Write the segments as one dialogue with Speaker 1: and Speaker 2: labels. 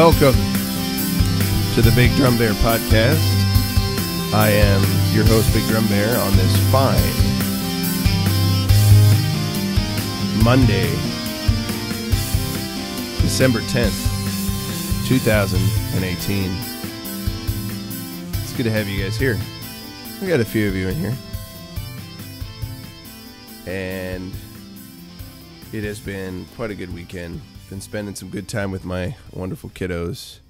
Speaker 1: Welcome to the Big Drum Bear podcast. I am your host, Big Drum Bear, on this fine Monday, December 10th, 2018. It's good to have you guys here. We got a few of you in here. And it has been quite a good weekend. Been spending some good time with my wonderful kiddos.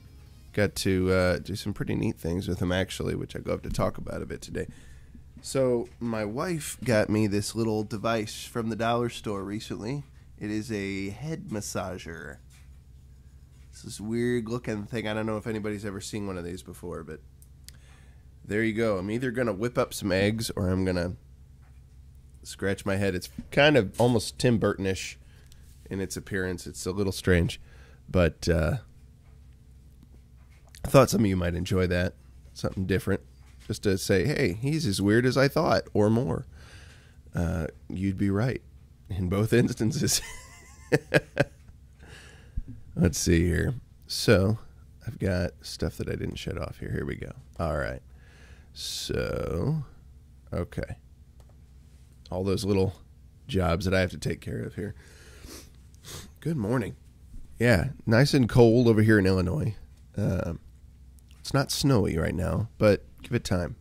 Speaker 1: Got to do some pretty neat things with them, actually, which I'd love to talk about a bit today. So my wife got me this little device from the dollar store recently. It is a head massager. It's this weird looking thing. I don't know if anybody's ever seen one of these before, but there you go. I'm either going to whip up some eggs or I'm going to scratch my head. It's kind of almost Tim Burton-ish in its appearance. It's a little strange, but I thought some of you might enjoy that. Something different. Just to say, hey, he's as weird as I thought, or more. You'd be right in both instances. Let's see here. So, I've got stuff that I didn't shut off here. Here we go. All right. So, okay. All those little jobs that I have to take care of here. Good morning. Yeah, nice and cold over here in Illinois. It's not snowy right now, but give it time.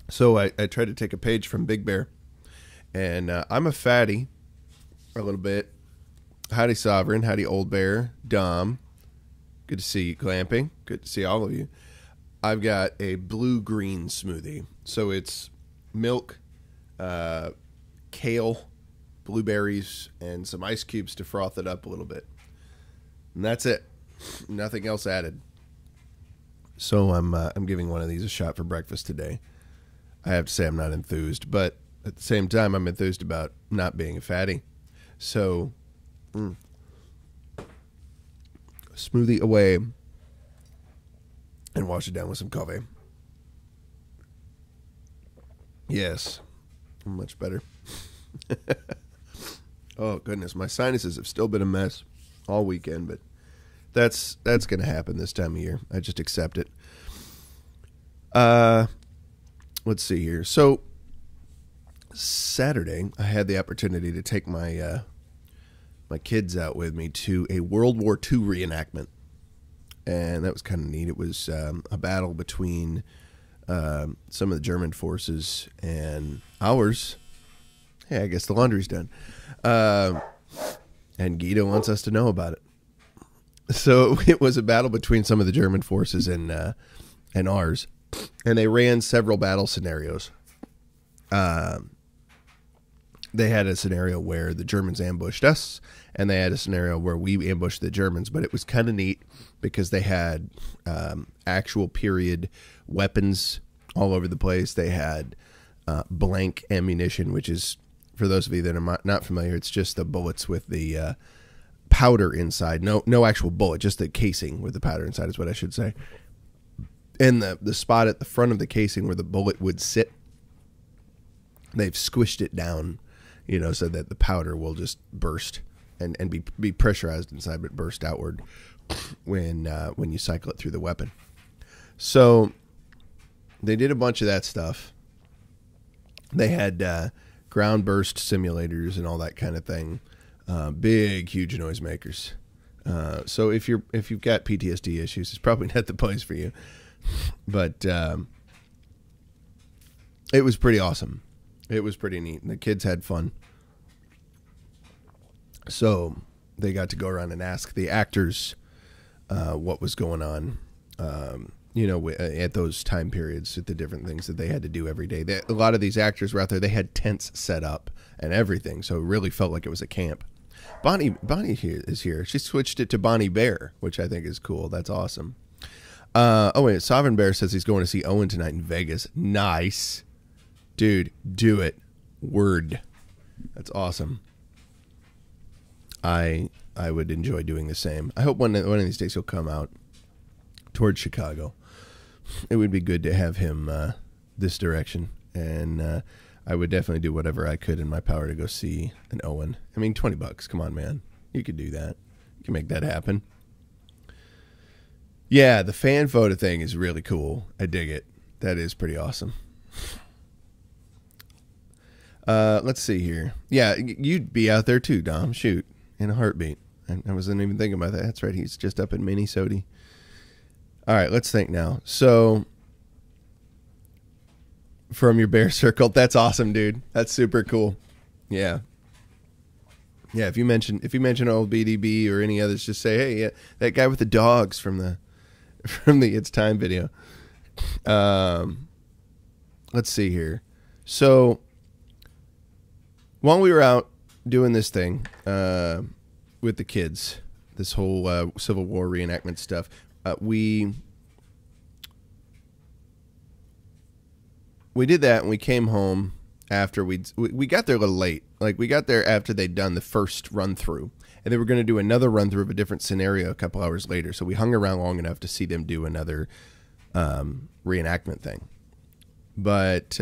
Speaker 1: So I tried to take a page from Big Bear, and I'm a fatty a little bit. Howdy Sovereign, howdy Old Bear, Dom. Good to see you, Glamping. Good to see all of you. I've got a blue-green smoothie. So it's milk, kale, blueberries, and some ice cubes to froth it up a little bit. And that's it. Nothing else added. So I'm giving one of these a shot for breakfast today. I have to say I'm not enthused, but at the same time I'm enthused about not being a fatty. So, smoothie away and wash it down with some coffee. Yes, much better. Oh goodness, my sinuses have still been a mess all weekend, but that's going to happen this time of year. I just accept it. Let's see here. So Saturday, I had the opportunity to take my my kids out with me to a World War II reenactment, and that was kind of neat. It was a battle between some of the German forces and ours. Hey, I guess the laundry's done. And Guido wants us to know about it. So it was a battle between some of the German forces and ours. And they ran several battle scenarios. They had a scenario where the Germans ambushed us, and they had a scenario where we ambushed the Germans. But it was kind of neat because they had actual period weapons all over the place. They had blank ammunition, which is, for those of you that are not familiar, it's just the bullets with the powder inside. No actual bullet, just the casing with the powder inside is what I should say. And the spot at the front of the casing where the bullet would sit, they've squished it down, so that the powder will just burst and be pressurized inside, but burst outward when you cycle it through the weapon. So they did a bunch of that stuff. They had ground burst simulators and all that kind of thing. Big, huge noisemakers. So if you've got PTSD issues, it's probably not the place for you. But it was pretty awesome. It was pretty neat. The kids had fun. So they got to go around and ask the actors what was going on, at those time periods, at the different things that they had to do every day. A lot of these actors were out there. They had tents set up and everything, so it really felt like it was a camp. Bonnie is here. She switched it to Bonnie Bear, which I think is cool. That's awesome. Wait, Sovereign Bear says he's going to see Owen tonight in Vegas. Nice. Dude, do it. Word. That's awesome. I would enjoy doing the same. I hope one of these days he'll come out towards Chicago. It would be good to have him this direction. And I would definitely do whatever I could in my power to go see an Owen. I mean, $20. Come on, man. You could do that. You can make that happen. Yeah, the fan photo thing is really cool. I dig it. That is pretty awesome. Let's see here. Yeah, you'd be out there too, Dom. Shoot, in a heartbeat. I wasn't even thinking about that. That's right. He's just up in Minnesota. All right, let's think now. So, from your bear circle, that's awesome, dude. That's super cool. Yeah. Yeah, if you mention old BDB or any others, just say, hey, yeah, that guy with the dogs from the It's Time video. Let's see here. So, while we were out doing this thing with the kids, this whole Civil War reenactment stuff, we did that, and we came home after we got there a little late. Like, we got there after they'd done the first run through, and they were going to do another run through of a different scenario a couple hours later. So we hung around long enough to see them do another reenactment thing. But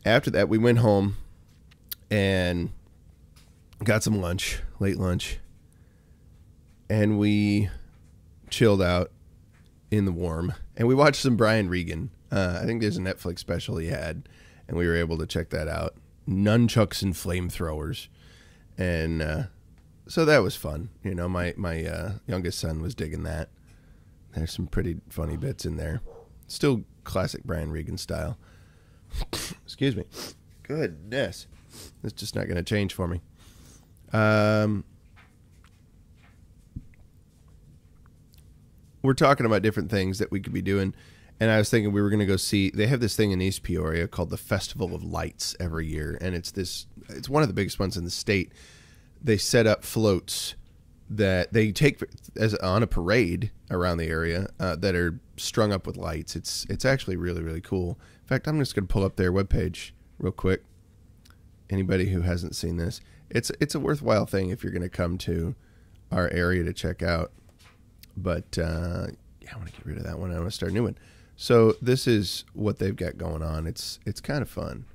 Speaker 1: after that, we went home and got some lunch, late lunch, and we chilled out in the warm, and we watched some Brian Regan. I think there's a Netflix special he had, and we were able to check that out. Nunchucks and flamethrowers. And so that was fun. You know, my youngest son was digging that. There's some pretty funny bits in there. Still classic Brian Regan style. Excuse me. Goodness. It's just not going to change for me. We're talking about different things that we could be doing. And I was thinking we were going to go see, they have this thing in East Peoria called the Festival of Lights every year. And it's one of the biggest ones in the state. They set up floats that they take on a parade around the area that are strung up with lights. It's actually really, really cool. In fact, I'm just going to pull up their webpage real quick. Anybody who hasn't seen this, it's a worthwhile thing if you're going to come to our area to check out. But yeah, I want to get rid of that one. I want to start a new one. So this is what they've got going on. It's kind of fun,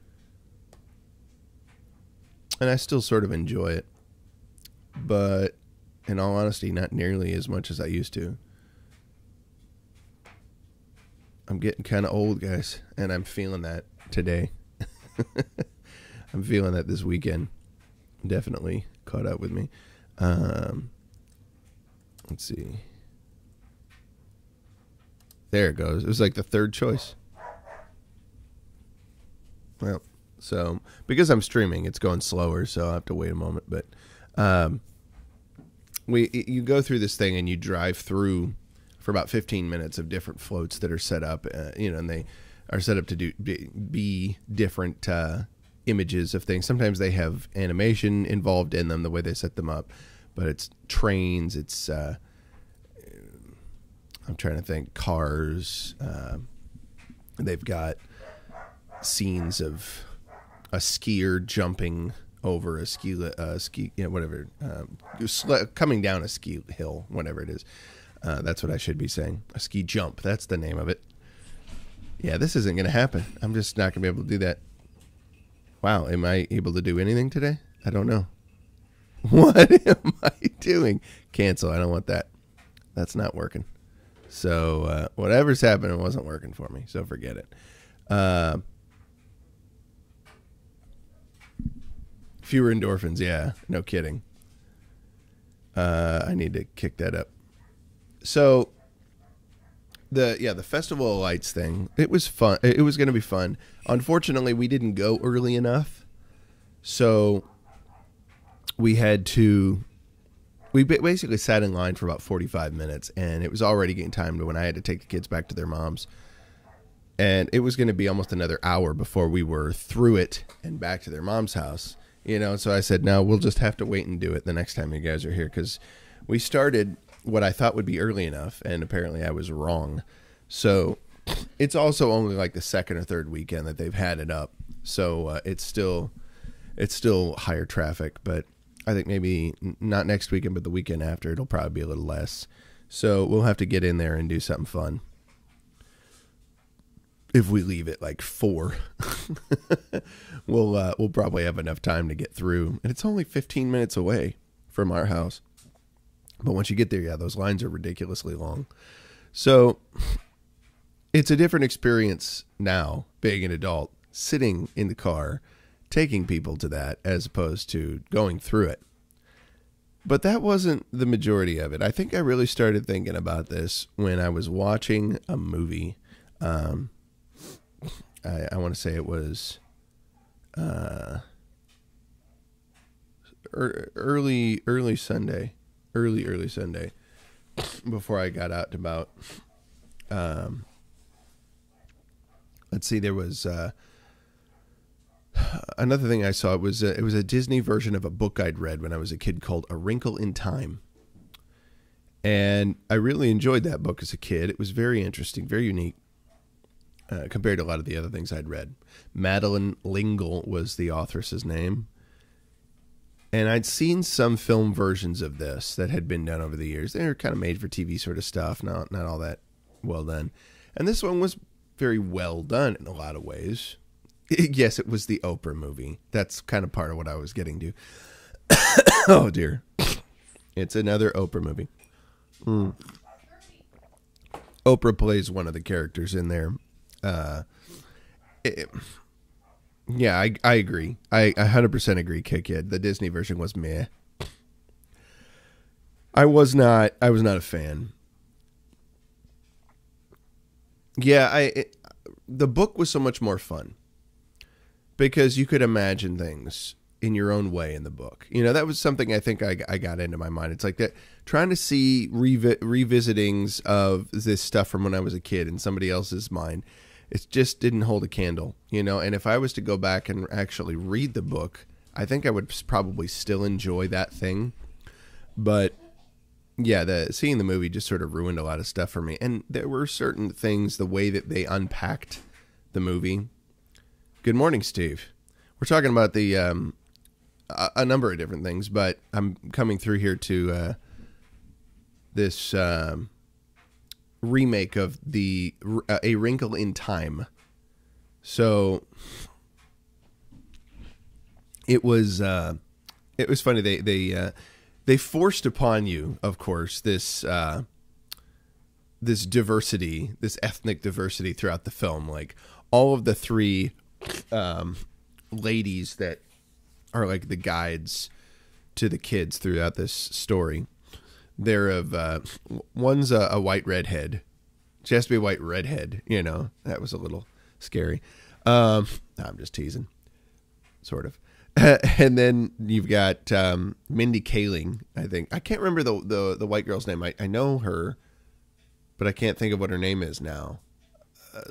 Speaker 1: and I still sort of enjoy it, but in all honesty, not nearly as much as I used to. I'm getting kind of old, guys, and I'm feeling that today. I'm feeling that this weekend. Definitely caught up with me. Let's see. There it goes. It was like the third choice. Well, so because I'm streaming, it's going slower, so I'll have to wait a moment. But you go through this thing and you drive through for about 15 minutes of different floats that are set up, and they are set up to be different images of things. Sometimes they have animation involved in them, the way they set them up, but it's trains, it's I'm trying to think, cars. They've got scenes of a skier jumping over a ski, whatever, coming down a ski hill, whatever it is. That's what I should be saying. A ski jump. That's the name of it. Yeah, this isn't going to happen. I'm just not going to be able to do that. Wow, am I able to do anything today? I don't know. What am I doing? Cancel. I don't want that. That's not working. So whatever's happening wasn't working for me, so forget it. Fewer endorphins, yeah, no kidding. I need to kick that up. So the Festival of Lights thing, it was fun. It was going to be fun. Unfortunately, we didn't go early enough, so we basically sat in line for about 45 minutes, and it was already getting time to when I had to take the kids back to their moms. And it was going to be almost another hour before we were through it and back to their mom's house. You know, so I said, no, we'll just have to wait and do it the next time you guys are here, because we started what I thought would be early enough, and apparently I was wrong. So it's also only like the second or third weekend that they've had it up. So it's still higher traffic, but I think maybe not next weekend, but the weekend after, it'll probably be a little less. So we'll have to get in there and do something fun. if we leave at like 4, we'll probably have enough time to get through. And it's only 15 minutes away from our house. But once you get there, yeah, those lines are ridiculously long. So it's a different experience now, being an adult, sitting in the car, taking people to that, as opposed to going through it. But that wasn't the majority of it. I think I really started thinking about this when I was watching a movie. I want to say it was early Sunday, early Sunday, before I got out to about, let's see, there was another thing I saw. It was a Disney version of a book I'd read when I was a kid called A Wrinkle in Time. And I really enjoyed that book as a kid. It was very interesting, very unique. Compared to a lot of the other things I'd read. Madeleine L'Engle was the authoress's name. And I'd seen some film versions of this that had been done over the years. They were kind of made for TV sort of stuff, not all that well done. And this one was very well done in a lot of ways. Yes, it was the Oprah movie. That's kind of part of what I was getting to. Oh, dear. It's another Oprah movie. Oprah plays one of the characters in there. Yeah, I agree. I 100% agree, Kid. The Disney version was meh. I was not a fan. Yeah, the book was so much more fun because you could imagine things in your own way in the book. You know, that was something I think I got into my mind. It's like that, trying to see revisitings of this stuff from when I was a kid in somebody else's mind. It just didn't hold a candle, you know. And if I was to go back and actually read the book, I think I would probably still enjoy that thing. But yeah, seeing the movie just sort of ruined a lot of stuff for me. And there were certain things, the way that they unpacked the movie. Good morning, Steve. We're talking about the a number of different things, but I'm coming through here to this remake of the A Wrinkle in Time. So it was funny. They forced upon you, of course, this diversity, this ethnic diversity throughout the film. Like all of the 3 ladies that are like the guides to the kids throughout this story. They're of one's a white redhead. She has to be a white redhead. You know, that was a little scary. I'm just teasing, sort of. And then you've got Mindy Kaling. I think I can't remember the white girl's name. I know her, but I can't think of what her name is now.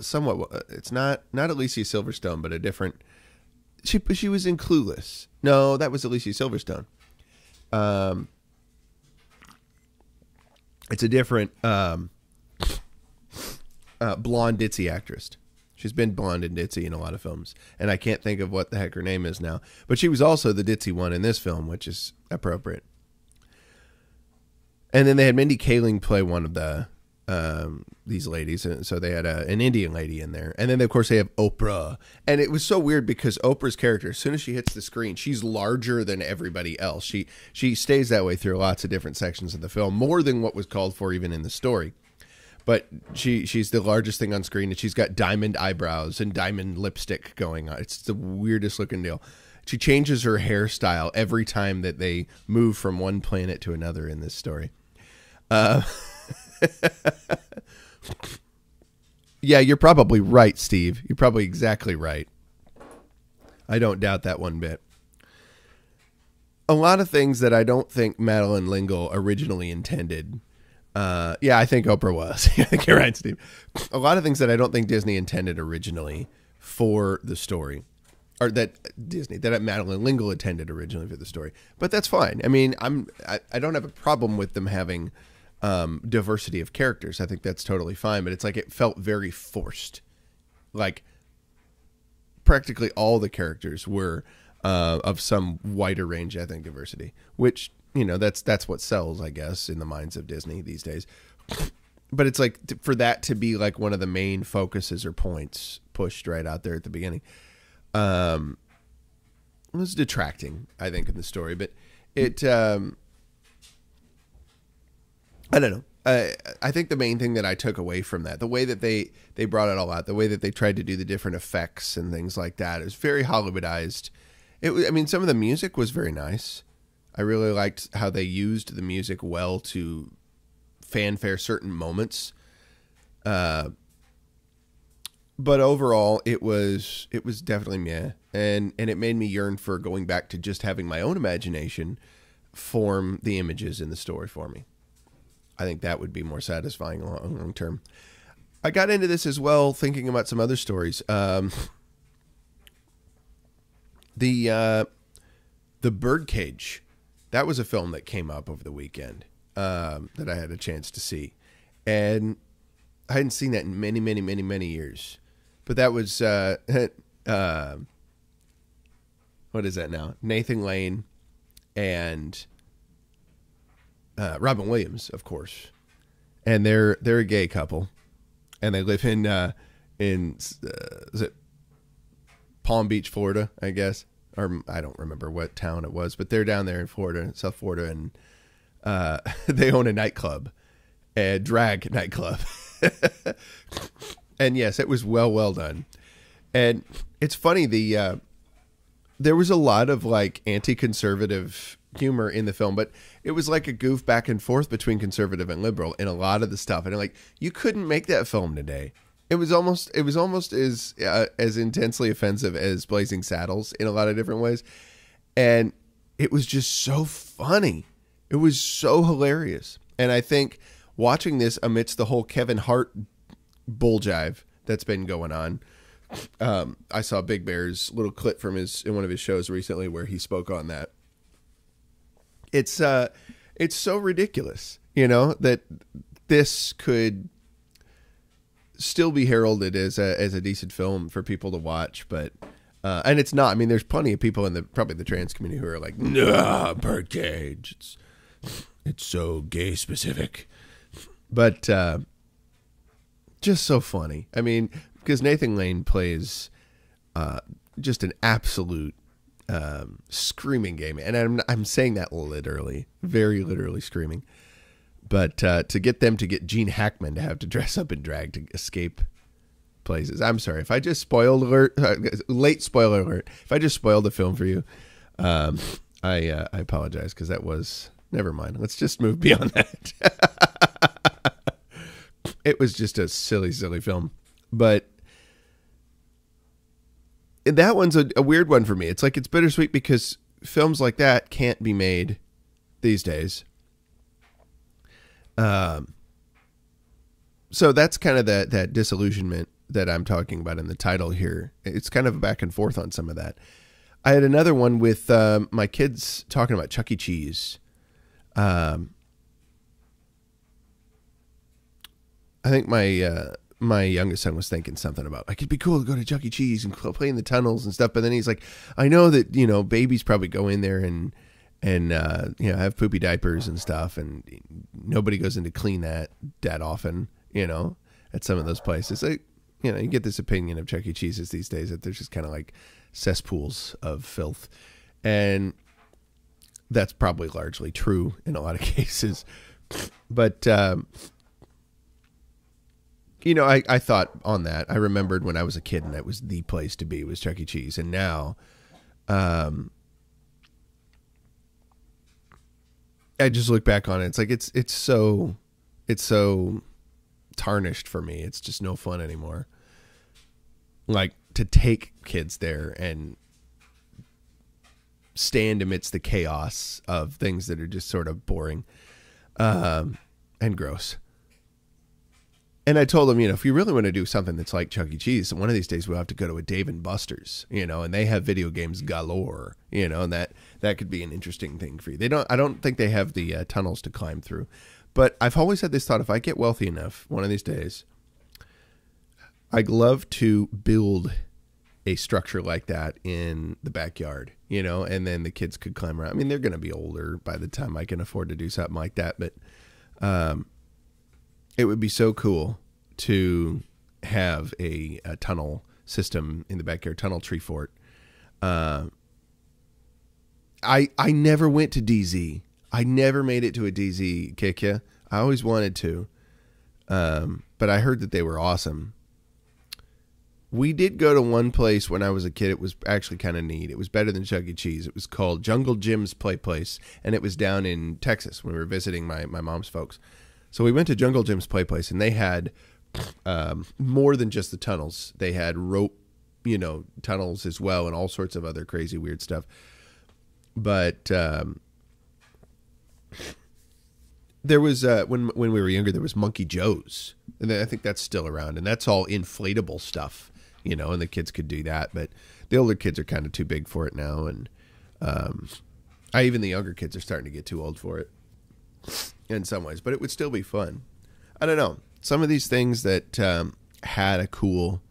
Speaker 1: Somewhat, it's not Alicia Silverstone, but a different. She was in Clueless. No, that was Alicia Silverstone. It's a different blonde ditzy actress. She's been blonde and ditzy in a lot of films, and I can't think of what the heck her name is now. But she was also the ditzy one in this film, which is appropriate. And then they had Mindy Kaling play one of the these ladies, and so they had an Indian lady in there. And then of course they have Oprah, and it was so weird because Oprah's character, as soon as she hits the screen, she's larger than everybody else. She stays that way through lots of different sections of the film, more than what was called for even in the story. But she's the largest thing on screen, and she's got diamond eyebrows and diamond lipstick going on. It's the weirdest looking deal. She changes her hairstyle every time that they move from one planet to another in this story. Yeah, you're probably right, Steve. You're probably exactly right. I don't doubt that one bit. A lot of things that I don't think Madeleine L'Engle originally intended. Yeah, I think Oprah was. I think you're right, Steve. A lot of things that I don't think Disney intended originally for the story, or that Madeleine L'Engle intended originally for the story. But that's fine. I mean, I don't have a problem with them having diversity of characters. I think that's totally fine. But it's like it felt very forced. Like practically all the characters were of some wider range ethnic diversity, which, you know, that's what sells, I guess, in the minds of Disney these days. but it's like for that to be like one of the main focuses or points pushed right out there at the beginning, it was detracting, I think, in the story. But it, I don't know. I think the main thing that I took away from that, the way that they brought it all out, the way that they tried to do the different effects and things like that, is very Hollywoodized. I mean, some of the music was very nice. I really liked how they used the music well to fanfare certain moments. But overall, it was definitely meh. And it made me yearn for going back to just having my own imagination form the images in the story for me. I think that would be more satisfying long term. I got into this as well, thinking about some other stories. The Birdcage, that was a film that came up over the weekend that I had a chance to see, and I hadn't seen that in many, many, many, many years. But that was what is that now? Nathan Lane and Robin Williams, of course, and they're a gay couple, and they live in is it Palm Beach, Florida, I guess, or I don't remember what town it was, but they're down there in Florida, South Florida, and they own a nightclub, a drag nightclub, and yes, it was well done, and it's funny there was a lot of like anti-conservative humor in the film, but it was like a goof back and forth between conservative and liberal in a lot of the stuff. And like, you couldn't make that film today. It was almost as intensely offensive as Blazing Saddles in a lot of different ways. And it was just so funny. It was so hilarious. And I think watching this amidst the whole Kevin Hart bull jive that's been going on, I saw Big Bear's little clip from in one of his shows recently where he spoke on that. It's so ridiculous, that this could still be heralded as a decent film for people to watch, but and it's not. I mean, there's plenty of people in probably the trans community who are like, "Nah, Birdcage, it's so gay specific," but just so funny. I mean, because Nathan Lane plays just an absolute screaming gay man, and I'm saying that literally, very literally screaming. But to get Gene Hackman to have to dress up in drag to escape places. I'm sorry if I just spoiled late spoiler alert. If I just spoiled the film for you, I apologize, because that was, never mind. Let's just move beyond that. It was just a silly film, but that one's a weird one for me. It's like, it's bittersweet because films like that can't be made these days. So that's kind of that disillusionment that I'm talking about in the title here. It's kind of a back and forth on some of that. I had another one with my kids talking about Chuck E. Cheese. I think my youngest son was thinking something about, like, it'd be cool to go to Chuck E. Cheese and play in the tunnels and stuff. But then he's like, I know that, babies probably go in there and have poopy diapers and stuff, and nobody goes in to clean that often, at some of those places. Like, you get this opinion of Chuck E. Cheese's these days that they're just kind of like cesspools of filth. And that's probably largely true in a lot of cases. But, I thought on that. I remembered when I was a kid and that was the place to be, was Chuck E. Cheese. And now, I just look back on it. It's like, it's so tarnished for me. It's just no fun anymore. Like, to take kids there and stand amidst the chaos of things that are just sort of boring, and gross. And I told him, if you really want to do something that's like Chuck E. Cheese, one of these days we'll have to go to a Dave & Buster's, and they have video games galore, and that could be an interesting thing for you. I don't think they have the tunnels to climb through, but I've always had this thought, if I get wealthy enough, one of these days, I'd love to build a structure like that in the backyard, and then the kids could climb around. I mean, they're going to be older by the time I can afford to do something like that, but, it would be so cool to have a tunnel system in the backyard, tunnel tree fort. I never went to DZ. I never made it to a DZ, Kikya. I always wanted to. But I heard that they were awesome. We did go to one place when I was a kid. It was actually kind of neat. It was better than Chuck E. Cheese. It was called Jungle Jim's Play Place, and it was down in Texas when we were visiting my mom's folks. So we went to Jungle Jim's Play Place, and they had more than just the tunnels. They had rope, tunnels as well, and all sorts of other crazy weird stuff. But there was when we were younger, there was Monkey Joe's, and I think that's still around, and that's all inflatable stuff, and the kids could do that. But the older kids are kind of too big for it now, and even the younger kids are starting to get too old for it in some ways. But it would still be fun. I don't know. Some of these things that had a cool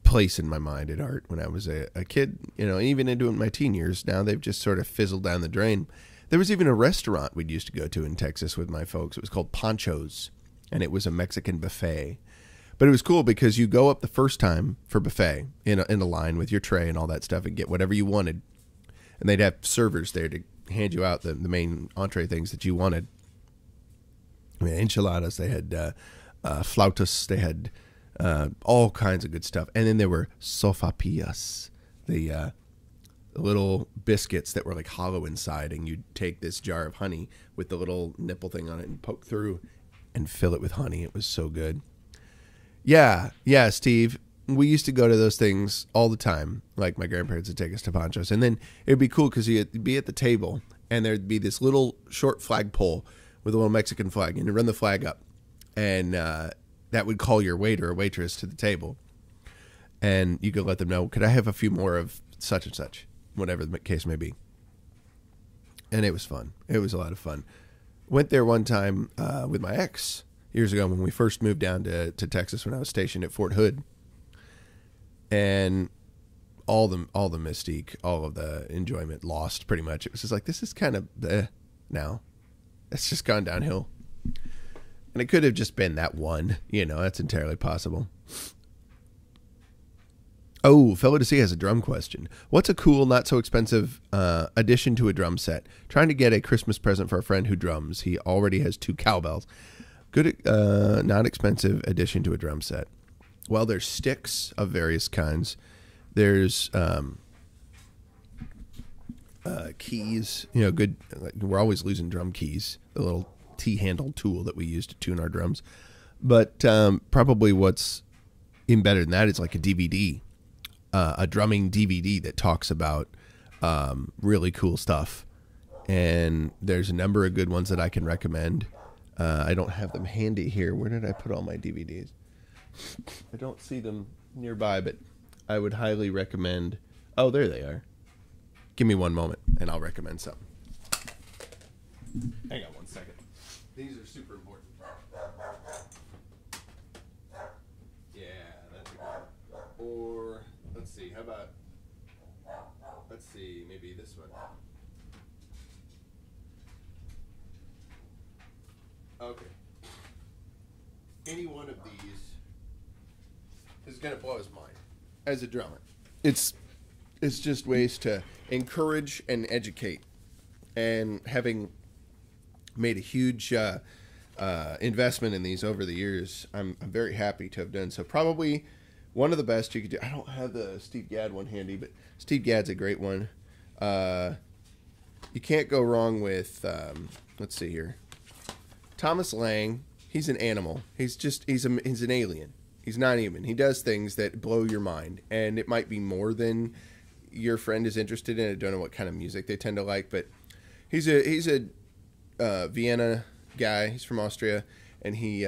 Speaker 1: place in my mind at art when I was a kid, even into my teen years, now they've just sort of fizzled down the drain. There was even a restaurant we'd used to go to in Texas with my folks. It was called Pancho's, and it was a Mexican buffet. But it was cool because you go up the first time for buffet in a line with your tray and all that stuff and get whatever you wanted. And they'd have servers there to hand you out the main entree things that you wanted. I mean, enchiladas, they had flautas, they had all kinds of good stuff. And then there were sopapillas, the little biscuits that were like hollow inside, and you'd take this jar of honey with the little nipple thing on it and poke through and fill it with honey. It was so good. Yeah, Steve. We used to go to those things all the time. Like my grandparents would take us to Pancho's, and then it'd be cool because you'd be at the table, and there'd be this little short flagpole with a little Mexican flag, and you'd run the flag up, and that would call your waiter or waitress to the table, and you could let them know, could I have a few more of such and such, whatever the case may be. And it was fun. It was a lot of fun. Went there one time with my ex years ago when we first moved down to Texas when I was stationed at Fort Hood. And all the mystique, all of the enjoyment lost pretty much. It was just like, this is kind of now. It's just gone downhill. And it could have just been that one, that's entirely possible. Oh, Fellow to See has a drum question. What's a cool, not so expensive addition to a drum set? Trying to get a Christmas present for a friend who drums. He already has 2 cowbells. Good, not expensive addition to a drum set. Well, there's sticks of various kinds. There's keys. Good. We're always losing drum keys. The little T-handled tool that we use to tune our drums. But probably what's even better than that is like a DVD. A drumming DVD that talks about really cool stuff. And there's a number of good ones that I can recommend. I don't have them handy here. Where did I put all my DVDs? I don't see them nearby, but I would highly recommend. Oh, there they are. Give me one moment, and I'll recommend something. Hang on one second. These are super important. Yeah, that's a good one. Or, let's see, how about, maybe this one. Okay. Any one of these is going to blow his mind as a drummer. It's just ways to encourage and educate. And having made a huge investment in these over the years, I'm very happy to have done so. Probably one of the best you could do. I don't have the Steve Gadd one handy, but Steve Gadd's a great one. You can't go wrong with, let's see here. Thomas Lang, he's an animal. He's an alien. He's not human. He does things that blow your mind, and it might be more than your friend is interested in. I don't know what kind of music they tend to like, but he's a Vienna guy. He's from Austria, and he's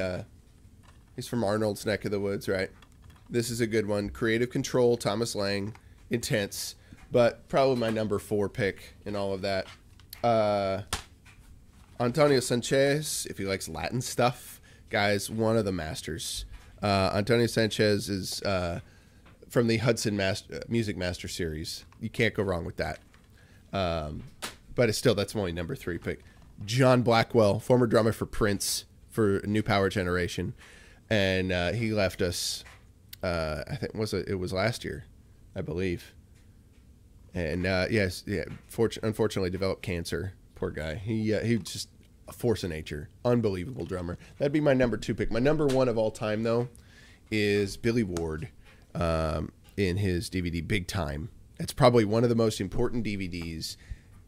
Speaker 1: from Arnold's neck of the woods, right? This is a good one. Creative Control, Thomas Lang, intense, but probably my number 4 pick in all of that. Antonio Sanchez, if he likes Latin stuff, guys, one of the masters. Antonio Sanchez is from the Hudson Music Master series. You can't go wrong with that. But that's my number 3 pick. John Blackwell, former drummer for Prince, for new power generation, and he left us. I think it was last year, I believe. And unfortunately developed cancer. Poor guy. He just a force of nature. Unbelievable drummer. That'd be my number 2 pick. My number 1 of all time though is Billy Ward, in his DVD Big Time. It's probably one of the most important DVDs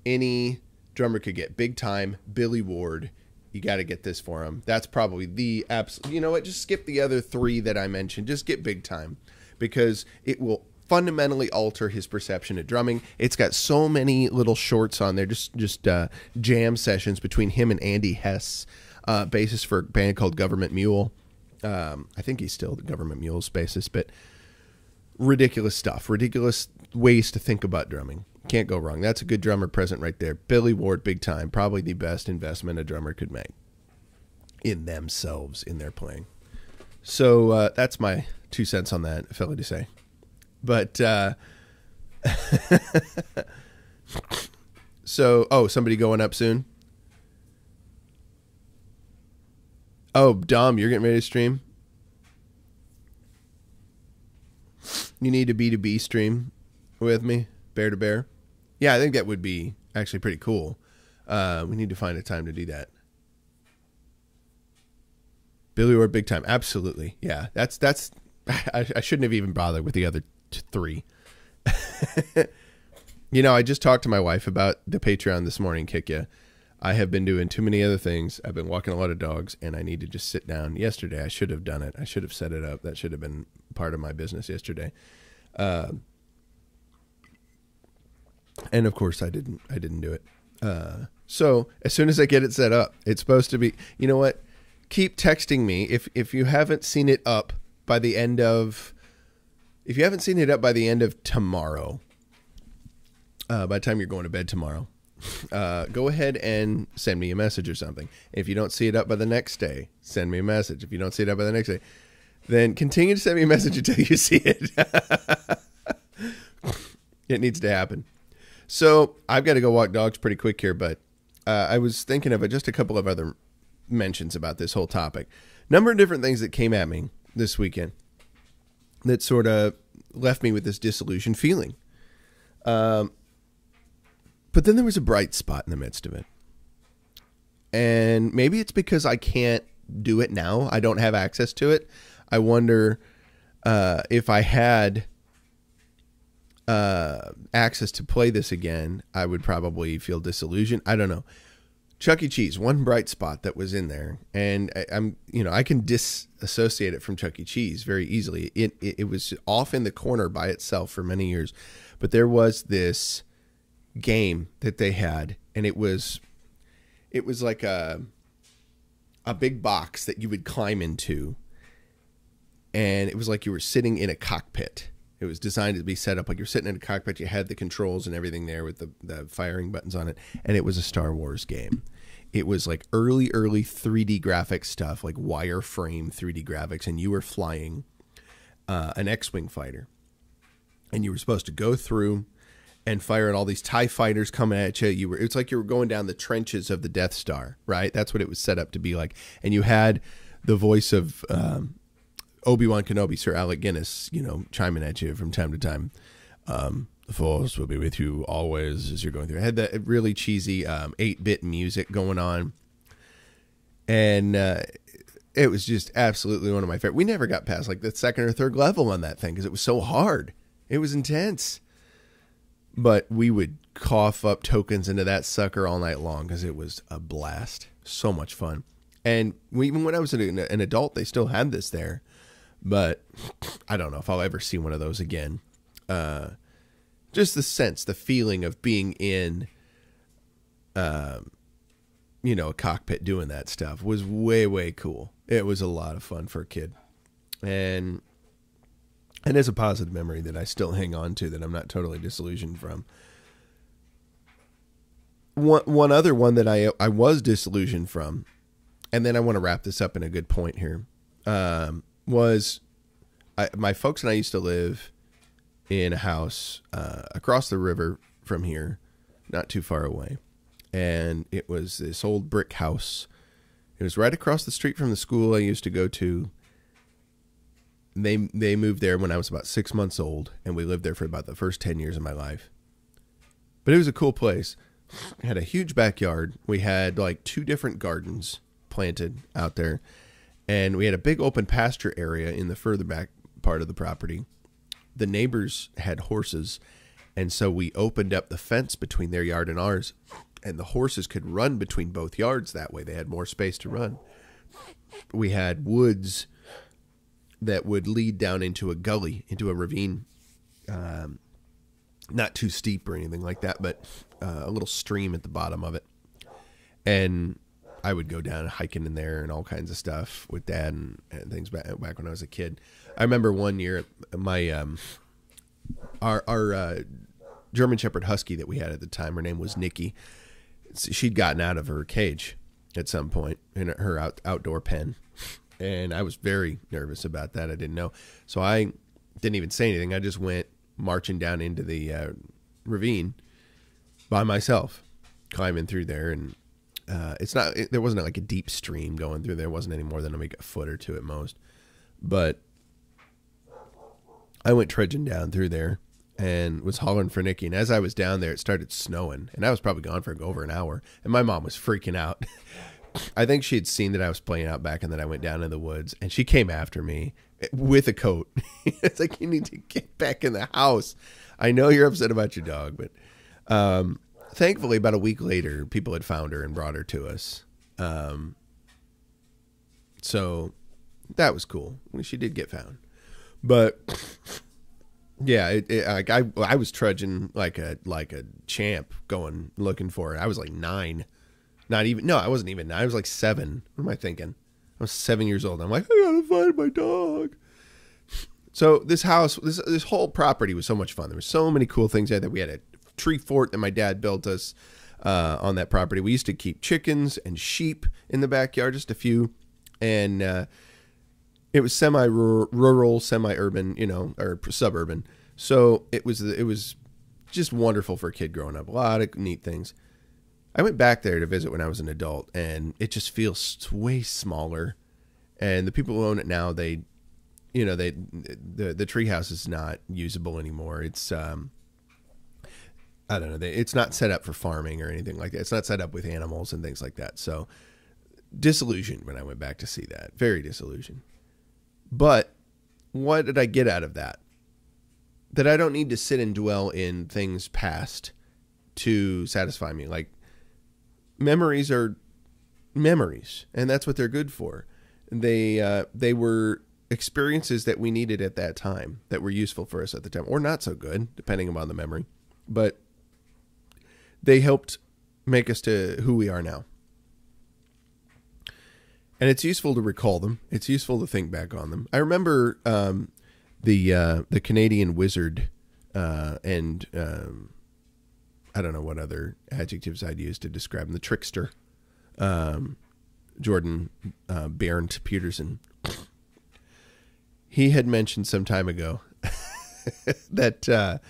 Speaker 1: any drummer could get. Big Time, Billy Ward. You got to get this for him. That's probably the absolute. You know what? Just skip the other 3 that I mentioned. Just get Big Time, because it will fundamentally alter his perception of drumming. It's got so many little shorts on there, just jam sessions between him and Andy Hess, bassist for a band called Government Mule. I think he's still the Government Mule's bassist, but ridiculous stuff. Ridiculous ways to think about drumming. Can't go wrong. That's a good drummer present right there. Billy Ward, Big Time. Probably the best investment a drummer could make in themselves, in their playing. So that's my 2 cents on that, Philly to say. But so, somebody going up soon? Oh, Dom, you're getting ready to stream? You need a B2B stream with me, bear to bear? Yeah, I think that would be actually pretty cool. We need to find a time to do that. Billy Ward, Big Time. Absolutely. Yeah, that's. I shouldn't have even bothered with the other 3. You know, I just talked to my wife about the Patreon this morning, Kick Ya. I have been doing too many other things. I've been walking a lot of dogs, and I need to just sit down. Yesterday, I should have done it. I should have set it up. That should have been part of my business yesterday. And of course, I didn't do it. So as soon as I get it set up, it's supposed to be. You know what? Keep texting me if you haven't seen it up by the end of. If you haven't seen it up by the end of tomorrow, by the time you're going to bed tomorrow, go ahead and send me a message or something. If you don't see it up by the next day, send me a message. If you don't see it up by the next day, then continue to send me a message until you see it. It needs to happen. So I've got to go walk dogs pretty quick here, but I was thinking of just a couple of other mentions about this whole topic. Number of different things that came at me this weekend that sort of left me with this disillusioned feeling. But then there was a bright spot in the midst of it. And maybe it's because I can't do it now. I don't have access to it. I wonder if I had access to play this again, I would probably feel disillusioned. I don't know. Chuck E. Cheese, one bright spot that was in there, and I can disassociate it from Chuck E. Cheese very easily. It was off in the corner by itself for many years, but there was this game that they had, and it was like a big box that you would climb into, and it was like you were sitting in a cockpit. It was designed to be set up like you're sitting in a cockpit. You had the controls and everything there with the firing buttons on it. And it was a Star Wars game. It was like early 3D graphics stuff, like wireframe 3D graphics. And you were flying an X-Wing fighter. And you were supposed to go through and fire at all these TIE fighters coming at you. It's like you were going down the trenches of the Death Star, right? That's what it was set up to be like. And you had the voice of Obi-Wan Kenobi, Sir Alec Guinness, chiming at you from time to time. The Force will be with you always as you're going through. It had that really cheesy 8-bit music going on. And it was just absolutely one of my favorite. We never got past like the second or third level on that thing because it was so hard. It was intense. But we would cough up tokens into that sucker all night long because it was a blast. So much fun. And even when I was an adult, they still had this there. But I don't know if I'll ever see one of those again. Just the sense, the feeling of being in, a cockpit doing that stuff was way, way cool. It was a lot of fun for a kid. And it's a positive memory that I still hang on to, that I'm not totally disillusioned from. One other one that I was disillusioned from, and then I want to wrap this up in a good point here, was my folks and I used to live in a house across the river from here, not too far away. And it was this old brick house. It was right across the street from the school I used to go to. They moved there when I was about 6 months old, and we lived there for about the first 10 years of my life. But it was a cool place. It had a huge backyard. We had like 2 different gardens planted out there, and we had a big open pasture area in the further back part of the property. The neighbors had horses, and so we opened up the fence between their yard and ours, and the horses could run between both yards that way. They had more space to run. We had woods that would lead down into a gully, into a ravine. Not too steep or anything like that, but a little stream at the bottom of it. And I would go down hiking in there and all kinds of stuff with Dad and things back when I was a kid. I remember one year, my our German Shepherd Husky that we had at the time, her name was Nikki. She'd gotten out of her cage at some point in her outdoor pen. And I was very nervous about that. I didn't know. So I didn't even say anything. I just went marching down into the ravine by myself, climbing through there. And there wasn't like a deep stream going through there. It wasn't any more than like a foot or two at most. But I went trudging down through there and was hollering for Nikki. And as I was down there, it started snowing. And I was probably gone for over an hour. And my mom was freaking out. I think she had seen that I was playing out back and that I went down in the woods, and she came after me with a coat. It's like, you need to get back in the house. I know you're upset about your dog, but thankfully about a week later, people had found her and brought her to us. So that was cool. She did get found, but yeah, I was trudging like a champ looking for her. I was like 9. I wasn't even 9. I was like 7. What am I thinking? I was 7 years old. I'm like, I gotta find my dog. So this house, this whole property was so much fun. There were so many cool things there. That we had a tree fort that my dad built us on that property. We used to keep chickens and sheep in the backyard, just a few. And it was semi-rural, semi-urban, or suburban. So it was just wonderful for a kid growing up. A lot of neat things. I went back there to visit when I was an adult, and it just feels way smaller. And the people who own it now, the treehouse is not usable anymore. It's I don't know. It's not set up for farming or anything like that. It's not set up with animals and things like that. So disillusioned when I went back to see that. Very disillusioned. But what did I get out of that? That I don't need to sit and dwell in things past to satisfy me. Like, memories are memories, and that's what they're good for. They were experiences that we needed at that time, that were useful for us at the time, or not so good, depending upon the memory. But they helped make us to who we are now. And it's useful to recall them. It's useful to think back on them. I remember the Canadian wizard and I don't know what other adjectives I'd use to describe him. The trickster, Jordan Bernd Peterson. He had mentioned some time ago that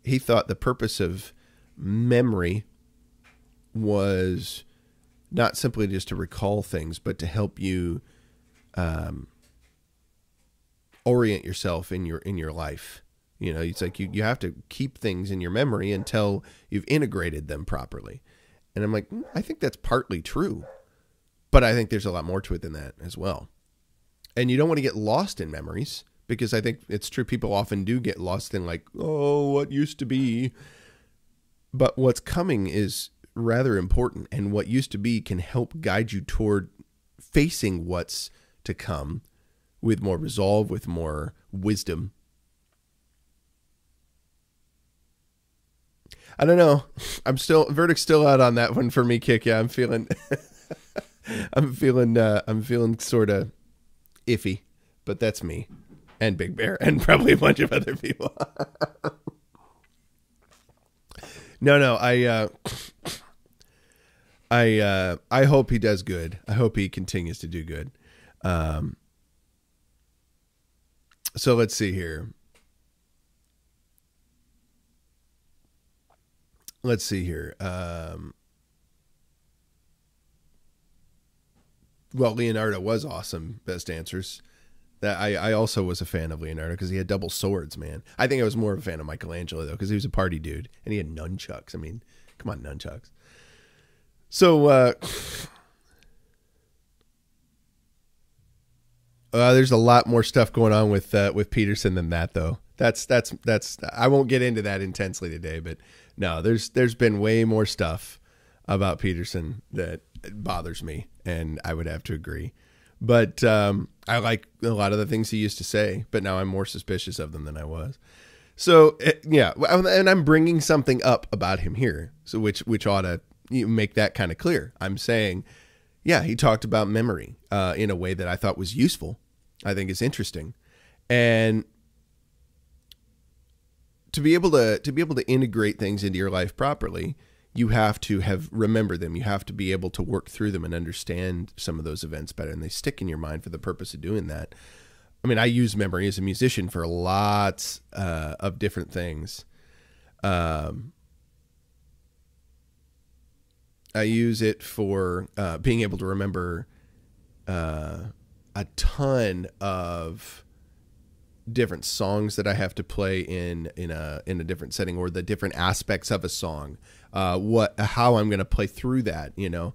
Speaker 1: he thought the purpose of memory was not simply just to recall things, but to help you orient yourself in your life. You know, it's like you have to keep things in your memory until you've integrated them properly. And I'm like, I think that's partly true, but I think there's a lot more to it than that as well. And you don't want to get lost in memories, because I think it's true. People often do get lost in like, oh, what used to be. But what's coming is rather important. And what used to be can help guide you toward facing what's to come with more resolve, with more wisdom. I don't know. Verdict's still out on that one for me, Kick. Yeah, I'm feeling sort of iffy, but that's me and Big Bear and probably a bunch of other people. No, I hope he does good. I hope he continues to do good. So let's see here. Well, Leonardo was awesome. Best answers. That I also was a fan of Leonardo because he had double swords, man. I think I was more of a fan of Michelangelo though because he was a party dude and he had nunchucks. I mean, come on, nunchucks. So there's a lot more stuff going on with Peterson than that though. That's I won't get into that intensely today, but no, there's been way more stuff about Peterson that bothers me, and I would have to agree. But I like a lot of the things he used to say, but now I'm more suspicious of them than I was. So yeah, and I'm bringing something up about him here, so which ought to make that kind of clear. I'm saying, yeah, he talked about memory in a way that I thought was useful. I think it's interesting, and to be able to integrate things into your life properly, you have to have remembered them. You have to be able to work through them and understand some of those events better, and they stick in your mind for the purpose of doing that. I mean, I use memory as a musician for lots of different things. I use it for being able to remember a ton of different songs that I have to play in a different setting, or the different aspects of a song, how I'm going to play through that, you know.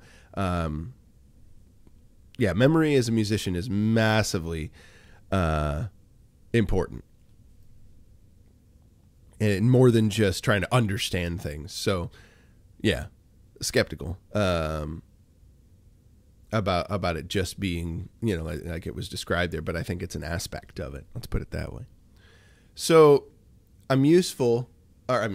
Speaker 1: Yeah, memory as a musician is massively important, and more than just trying to understand things. So yeah, skeptical about it just being, you know, like it was described there, but I think it's an aspect of it. Let's put it that way. So I'm useful. I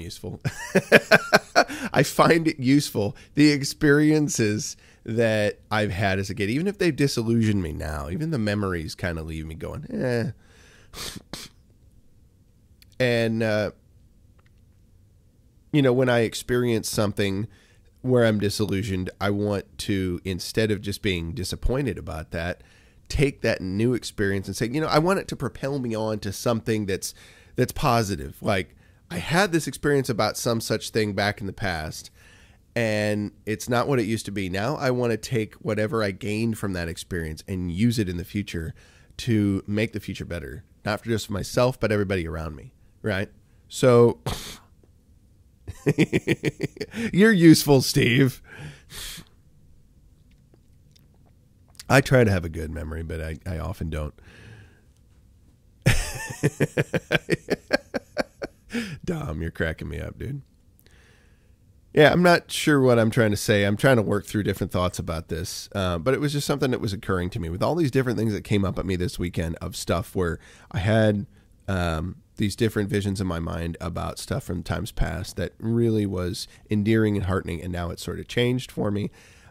Speaker 1: find it useful, the experiences that I've had as a kid, even if they've disillusioned me now, even the memories kind of leave me going, eh. And, you know, when I experience something where I'm disillusioned, I want to, instead of just being disappointed about that, take that new experience and say, you know, I want it to propel me on to something that's positive. Like, I had this experience about some such thing back in the past, and it's not what it used to be. Now I want to take whatever I gained from that experience and use it in the future to make the future better, not just for myself, but everybody around me. Right? So you're useful, Steve. I try to have a good memory, but I often don't. Dom, you're cracking me up, dude. Yeah, I'm not sure what I'm trying to say. I'm trying to work through different thoughts about this, but it was just something that was occurring to me with all these different things that came up at me this weekend of stuff where I had these different visions in my mind about stuff from times past that really was endearing and heartening, and now it's sort of changed for me,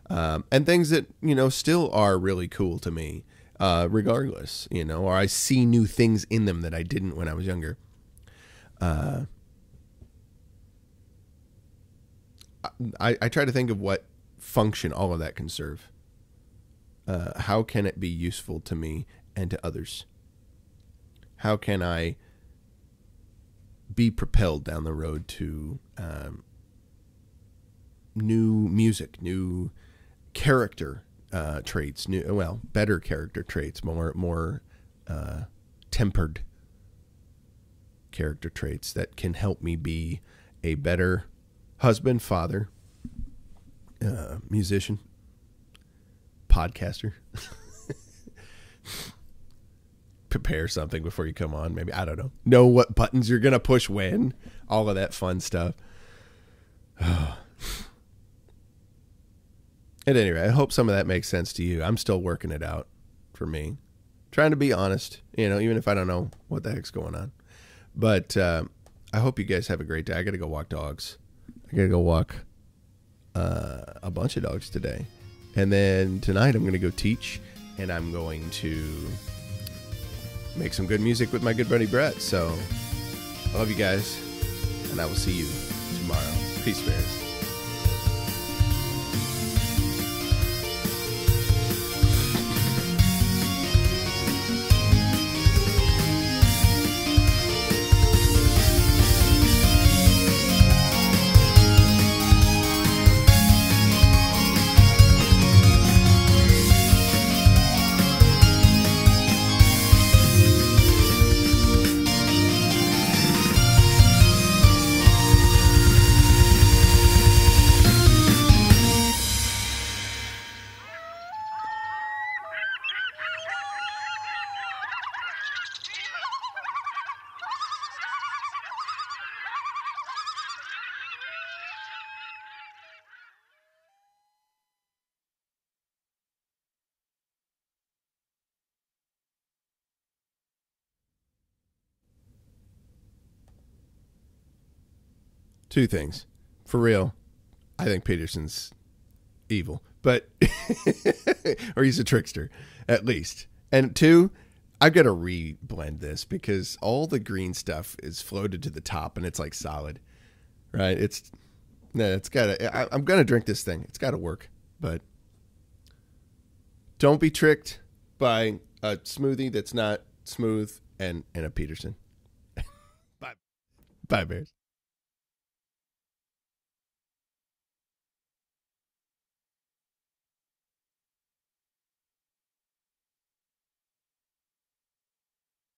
Speaker 1: and things that, you know, still are really cool to me, regardless, you know, or I see new things in them that I didn't when I was younger. I try to think of what function all of that can serve. How can it be useful to me and to others? How can I be propelled down the road to new music, new character traits, better character traits, more tempered character traits that can help me be a better husband, father, musician, podcaster. Prepare something before you come on, maybe. I don't know what buttons you're gonna push when, all of that fun stuff. At any rate, I hope some of that makes sense to you. I'm still working it out for me, trying to be honest, you know, even if I don't know what the heck's going on. But I hope you guys have a great day. I gotta go walk dogs. I gotta go walk a bunch of dogs today, and then tonight I'm gonna go teach, and I'm going to make some good music with my good buddy Brett. So I love you guys, and I will see you tomorrow. Peace, bears. Two things. For real, I think Peterson's evil, but or he's a trickster, at least. And two, I've got to re-blend this because all the green stuff is floated to the top and it's like solid, right? It's gotta. I'm gonna drink this thing. It's got to work, but don't be tricked by a smoothie that's not smooth and a Peterson. Bye, bears.